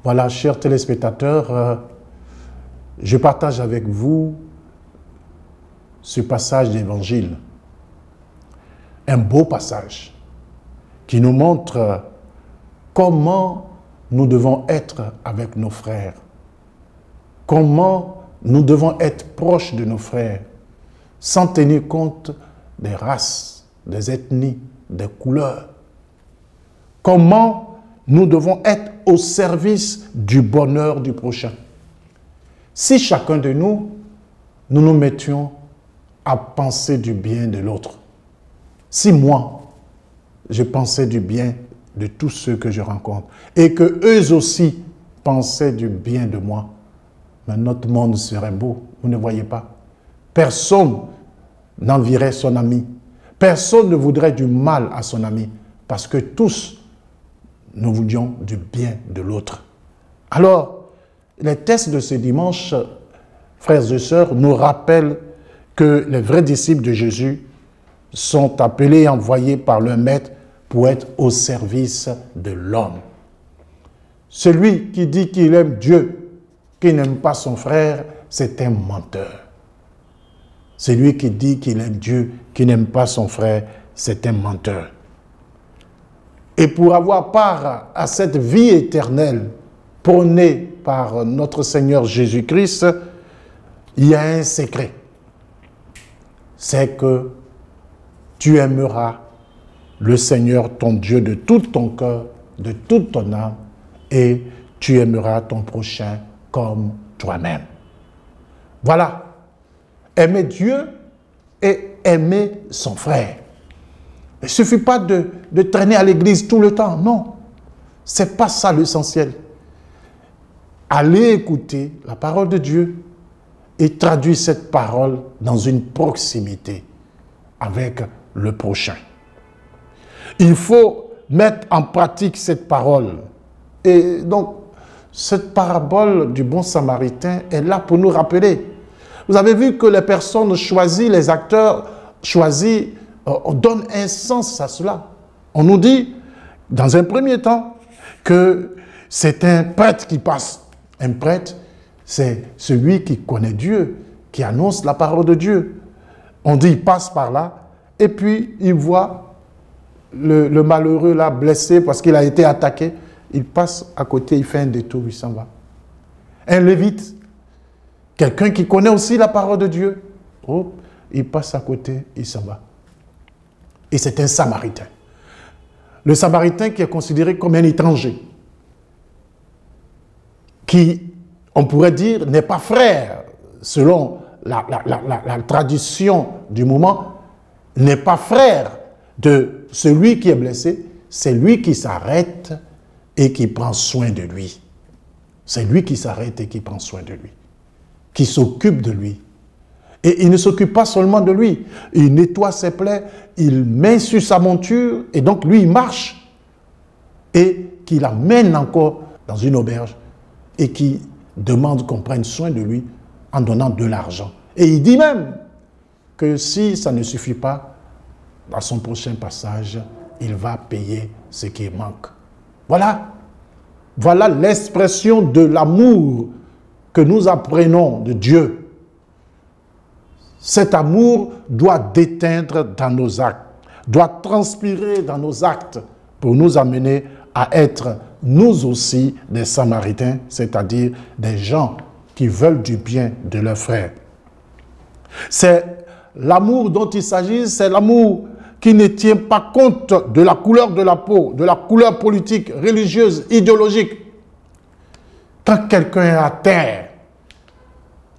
Voilà, chers téléspectateurs, je partage avec vous ce passage d'évangile. Un beau passage qui nous montre comment nous devons être avec nos frères. Comment nous devons être proches de nos frères sans tenir compte des races, des ethnies, des couleurs. Comment nous devons être au service du bonheur du prochain. Si chacun de nous, nous nous mettions à penser du bien de l'autre. Si moi, je pensais du bien de tous ceux que je rencontre et que eux aussi pensaient du bien de moi, mais notre monde serait beau, vous ne voyez pas. Personne n'envierait son ami. Personne ne voudrait du mal à son ami parce que tous, nous voulions du bien de l'autre. Alors, les textes de ce dimanche, frères et sœurs, nous rappellent que les vrais disciples de Jésus sont appelés et envoyés par leur maître pour être au service de l'homme. Celui qui dit qu'il aime Dieu, qui n'aime pas son frère, c'est un menteur. Celui qui dit qu'il aime Dieu, qui n'aime pas son frère, c'est un menteur. Et pour avoir part à cette vie éternelle prônée par notre Seigneur Jésus-Christ, il y a un secret. C'est que tu aimeras le Seigneur ton Dieu de tout ton cœur, de toute ton âme, et tu aimeras ton prochain comme toi-même. Voilà. Aimer Dieu et aimer son frère. Il ne suffit pas de traîner à l'église tout le temps. Non. Ce n'est pas ça l'essentiel. Allez écouter la parole de Dieu et traduire cette parole dans une proximité avec le prochain. Il faut mettre en pratique cette parole. Et donc, cette parabole du bon samaritain est là pour nous rappeler. Vous avez vu que les personnes choisies, les acteurs choisis, on donne un sens à cela. On nous dit, dans un premier temps, que c'est un prêtre qui passe. Un prêtre, c'est celui qui connaît Dieu, qui annonce la parole de Dieu. On dit, il passe par là, et puis il voit le malheureux là, blessé parce qu'il a été attaqué. Il passe à côté, il fait un détour, il s'en va. Un lévite, quelqu'un qui connaît aussi la parole de Dieu, oh, il passe à côté, il s'en va. Et c'est un samaritain. Le samaritain qui est considéré comme un étranger, qui, on pourrait dire, n'est pas frère, selon la tradition du moment, n'est pas frère de celui qui est blessé, c'est lui qui s'arrête et qui prend soin de lui. C'est lui qui s'arrête et qui prend soin de lui, qui s'occupe de lui. Et il ne s'occupe pas seulement de lui, il nettoie ses plaies, il met sur sa monture, et donc lui il marche, et qui l'amène encore dans une auberge, et qui demande qu'on prenne soin de lui en donnant de l'argent. Et il dit même que si ça ne suffit pas, dans son prochain passage, il va payer ce qui manque. Voilà. Voilà l'expression de l'amour que nous apprenons de Dieu. Cet amour doit déteindre dans nos actes, doit transpirer dans nos actes pour nous amener à être nous aussi des Samaritains, c'est-à-dire des gens qui veulent du bien de leurs frères. C'est l'amour dont il s'agit, c'est l'amour qui ne tient pas compte de la couleur de la peau, de la couleur politique, religieuse, idéologique. Quand quelqu'un est à terre,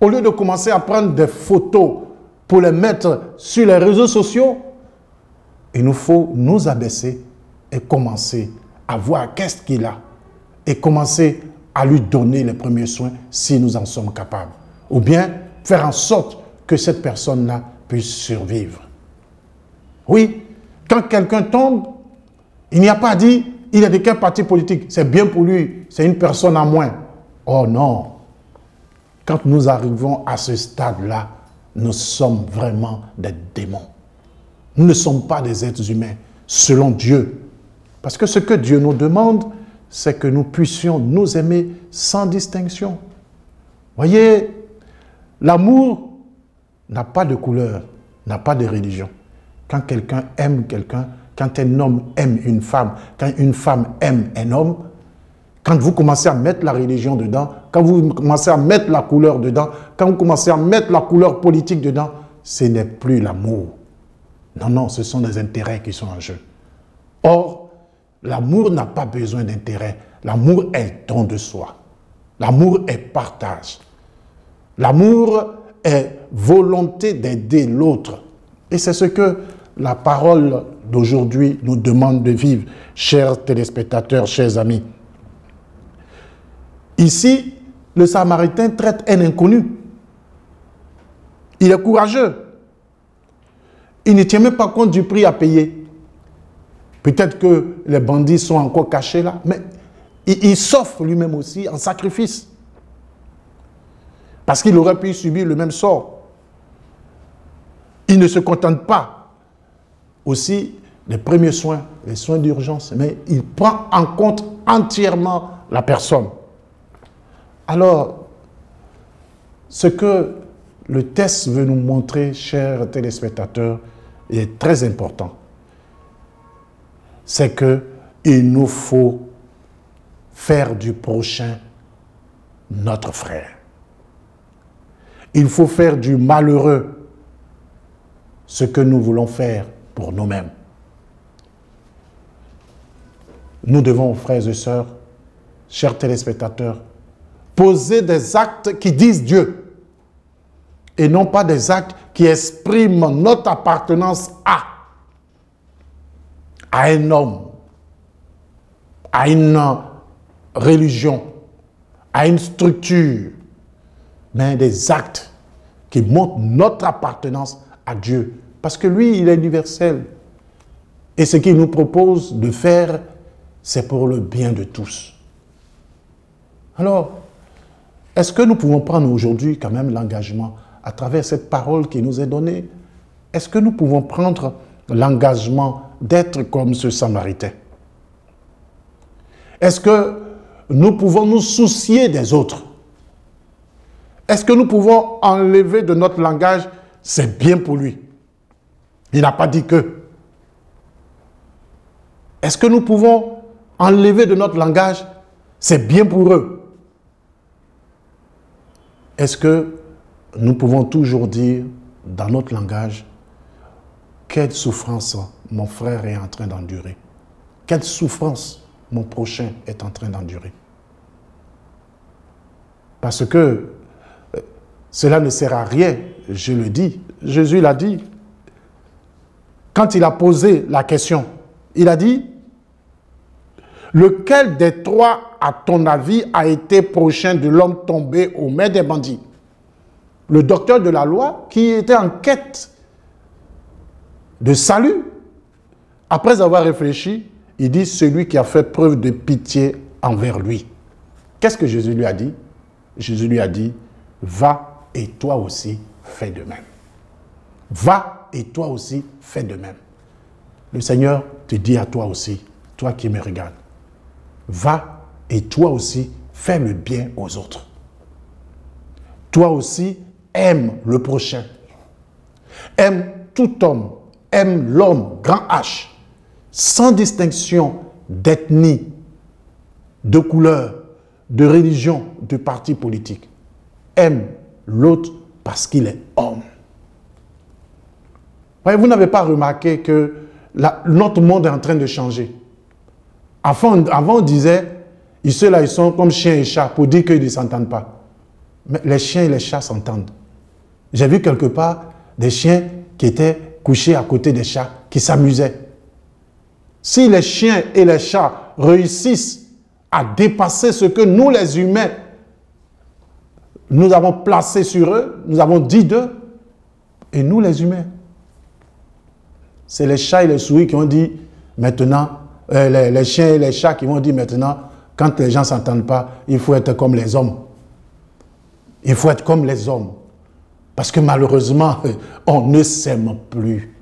au lieu de commencer à prendre des photos pour les mettre sur les réseaux sociaux, il nous faut nous abaisser et commencer à voir qu'est-ce qu'il a et commencer à lui donner les premiers soins si nous en sommes capables. Ou bien faire en sorte que cette personne-là puisse survivre. Oui, quand quelqu'un tombe, il n'y a pas dit il est de quel parti politique, c'est bien pour lui, c'est une personne en moins. Oh non! Quand nous arrivons à ce stade-là, nous sommes vraiment des démons. Nous ne sommes pas des êtres humains, selon Dieu. Parce que ce que Dieu nous demande, c'est que nous puissions nous aimer sans distinction. Voyez, l'amour n'a pas de couleur, n'a pas de religion. Quand quelqu'un aime quelqu'un, quand un homme aime une femme, quand une femme aime un homme, quand vous commencez à mettre la religion dedans, quand vous commencez à mettre la couleur dedans, quand vous commencez à mettre la couleur politique dedans, ce n'est plus l'amour. Non, non, ce sont des intérêts qui sont en jeu. Or, l'amour n'a pas besoin d'intérêt. L'amour est don de soi. L'amour est partage. L'amour est volonté d'aider l'autre. Et c'est ce que la parole d'aujourd'hui nous demande de vivre, chers téléspectateurs, chers amis. Ici, le Samaritain traite un inconnu. Il est courageux. Il ne tient même pas compte du prix à payer. Peut-être que les bandits sont encore cachés là, mais il s'offre lui-même aussi en sacrifice. Parce qu'il aurait pu subir le même sort. Il ne se contente pas aussi des premiers soins, les soins d'urgence, mais il prend en compte entièrement la personne. Alors, ce que le texte veut nous montrer, chers téléspectateurs, est très important. C'est qu'il nous faut faire du prochain notre frère. Il faut faire du malheureux ce que nous voulons faire pour nous-mêmes. Nous devons, frères et sœurs, chers téléspectateurs, poser des actes qui disent Dieu et non pas des actes qui expriment notre appartenance à un homme, à une religion, à une structure, mais des actes qui montrent notre appartenance à Dieu. Parce que lui, il est universel. Et ce qu'il nous propose de faire, c'est pour le bien de tous. Alors, est-ce que nous pouvons prendre aujourd'hui quand même l'engagement, à travers cette parole qui nous est donnée, est-ce que nous pouvons prendre l'engagement d'être comme ce Samaritain? Est-ce que nous pouvons nous soucier des autres? Est-ce que nous pouvons enlever de notre langage « c'est bien pour lui ». Il n'a pas dit que. Est-ce que nous pouvons enlever de notre langage « c'est bien pour eux ». Est-ce que nous pouvons toujours dire dans notre langage « quelle souffrance mon frère est en train d'endurer ». Quelle souffrance mon prochain est en train d'endurer. Parce que cela ne sert à rien, je le dis. Jésus l'a dit. Quand il a posé la question, il a dit « Lequel des trois, à ton avis, a été prochain de l'homme tombé aux mains des bandits ?» Le docteur de la loi, qui était en quête de salut, après avoir réfléchi, il dit « Celui qui a fait preuve de pitié envers lui. » Qu'est-ce que Jésus lui a dit? Jésus lui a dit « Va et toi aussi fais de même. » Va et toi aussi fais de même. Le Seigneur te dit à toi aussi, toi qui me regardes, va et toi aussi fais le bien aux autres. Toi aussi aime le prochain. Aime tout homme, aime l'homme, grand H, sans distinction d'ethnie, de couleur, de religion, de parti politique. Aime l'autre parce qu'il est homme. Voyez, vous n'avez pas remarqué que notre monde est en train de changer. Avant on disait, ceux-là, ils sont comme chiens et chats, pour dire qu'ils ne s'entendent pas. Mais les chiens et les chats s'entendent. J'ai vu quelque part des chiens qui étaient couchés à côté des chats, qui s'amusaient. Si les chiens et les chats réussissent à dépasser ce que nous, les humains, nous avons placé sur eux, nous avons dit d'eux, et nous, les humains, c'est les chats et les souris qui ont dit maintenant, les chiens et les chats qui vont dire maintenant, quand les gens ne s'entendent pas, il faut être comme les hommes. Il faut être comme les hommes. Parce que malheureusement, on ne s'aime plus.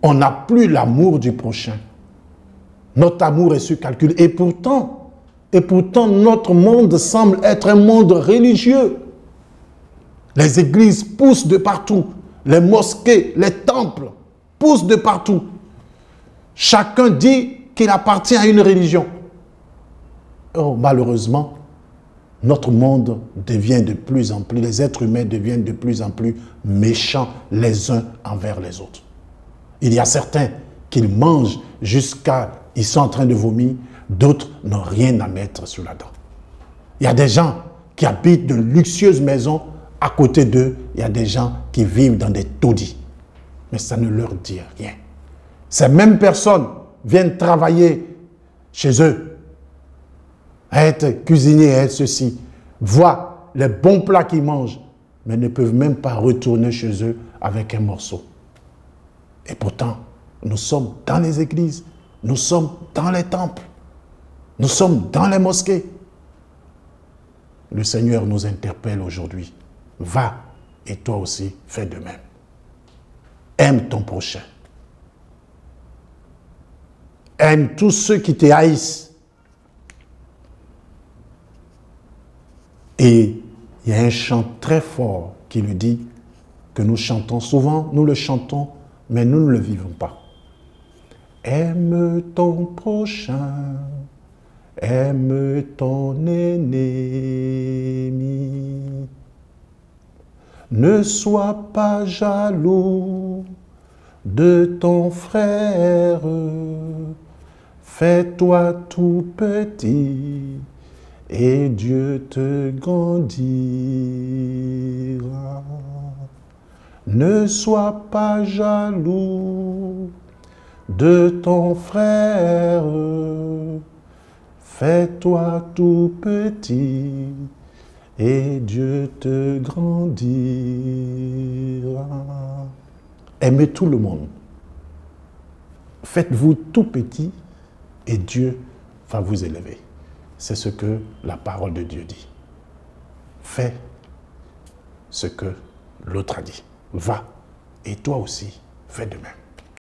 On n'a plus l'amour du prochain. Notre amour est sur calcul. Et pourtant, Et pourtant, notre monde semble être un monde religieux. Les églises poussent de partout. Les mosquées, les temples poussent de partout. Chacun dit qu'il appartient à une religion. Oh, malheureusement, notre monde devient de plus en plus, les êtres humains deviennent de plus en plus méchants les uns envers les autres. Il y a certains qui mangent jusqu'à, ils sont en train de vomir, d'autres n'ont rien à mettre sur la dent. Il y a des gens qui habitent de luxueuses maisons, à côté d'eux, il y a des gens qui vivent dans des taudis. Mais ça ne leur dit rien. Ces mêmes personnes viennent travailler chez eux, à être cuisiniers, à être ceci, voient les bons plats qu'ils mangent, mais ne peuvent même pas retourner chez eux avec un morceau. Et pourtant, nous sommes dans les églises, nous sommes dans les temples, nous sommes dans les mosquées. Le Seigneur nous interpelle aujourd'hui. Va et toi aussi, fais de même. Aime ton prochain. Aime tous ceux qui te haïssent. Et il y a un chant très fort qui le dit, que nous chantons souvent, nous le chantons, mais nous ne le vivons pas. Aime ton prochain, aime ton ennemi. Ne sois pas jaloux de ton frère, fais-toi tout petit et Dieu te grandira. Ne sois pas jaloux de ton frère, fais-toi tout petit et Dieu te grandira. Aimez tout le monde. Faites-vous tout petit et Dieu va vous élever. C'est ce que la parole de Dieu dit. Fais ce que l'autre a dit. Va et toi aussi, fais de même.